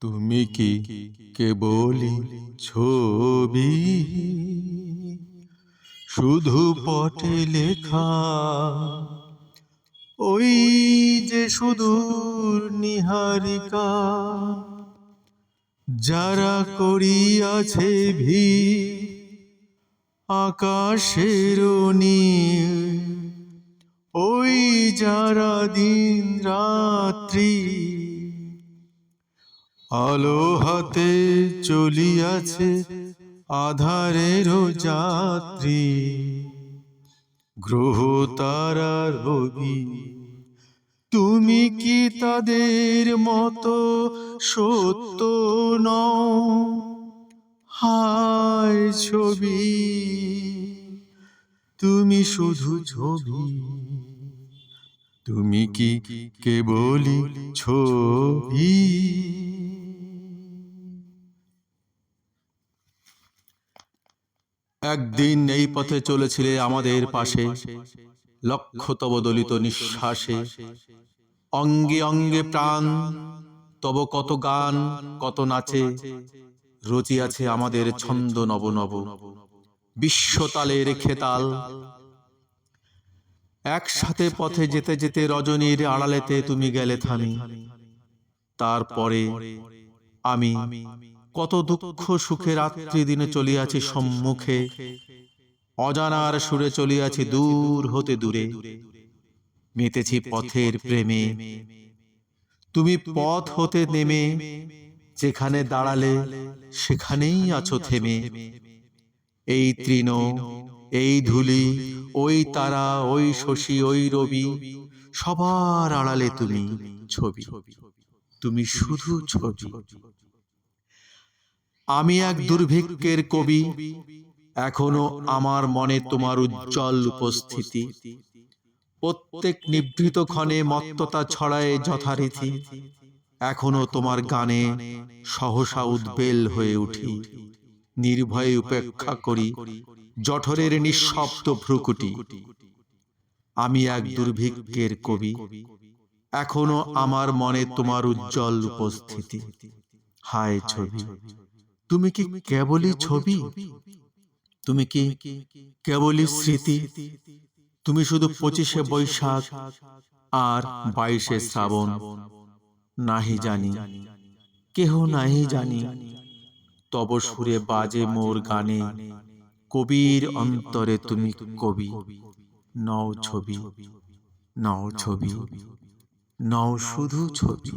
তুমি কি কেবলই ছবি, শুধু পটে লেখা, ওই যে সুদূর নিহারিকা, যারা করিয়াছে ভিড় আকাশের নীল, ওই যারা দিন রাত্রি আলো হাতে চলিয়াছে আধারের যাত্রী, গ্রহ তারা রবি। তুমি কি তাদের মতো সত্য নও? হায় ছবি, তুমি শুধু ছবি, তুমি কি কেবলই ছবি। একদিন এই পথে চলেছিলে আমাদের পাশে, লক্ষ তব দলিত নিঃশ্বাসে, অঙ্গে অঙ্গে প্রাণ তব কত গান কত নাচে, রচিয়াছে আমাদের ছন্দ নব নব, বিশ্বতালের খেতাল। একসাথে পথে যেতে যেতে রজনীর আড়ালেতে তুমি গেলে থামি, তারপরে আমি কত দুঃখ সুখে রাত্রি দিনে চলিয়াছি সম্মুখে, অজানার সুরে চলিয়াছি দূর হতে দূরে, মেতেছি পথের প্রেমে। তুমি পথ হতে নেমে যেখানে দাঁড়ালে সেখানেই আছো থেমে, এই তৃণ এই ধূলি ওই তারা ওই শশী ওই রবি, সবার আড়ালে তুমি ছবি, তুমি শুধু ছবি। আমি এক দুর্ভিক্ষের কবি, এখনো আমার মনে তোমার উজ্জ্বল উপস্থিতি, প্রত্যেক নিভৃত ক্ষণে মত্ততা ছড়ায় যথারীতি, এখনো তোমার গানে সহসা উদ্বেল হয়ে উঠি, নির্ভয়ে উপেক্ষা করি জঠরের নিঃশব্দ ভ্রুকুটি। আমি এক দুর্ভিক্ষের কবি, এখনো আমার মনে তোমার উজ্জ্বল উপস্থিতি। হায় ছবি, তুমি কি কেবলই ছবি, তুমি কি কেবলই স্মৃতি, তুমি শুধু 25শে বৈশাখ আর 22শে শ্রাবণ। নাহি জানি, কেহ নাহি জানি, তব সুরে বাজে মোর গানে, কবির অন্তরে তুমি কবি, নও ছবি, নও ছবি, নও শুধু ছবি।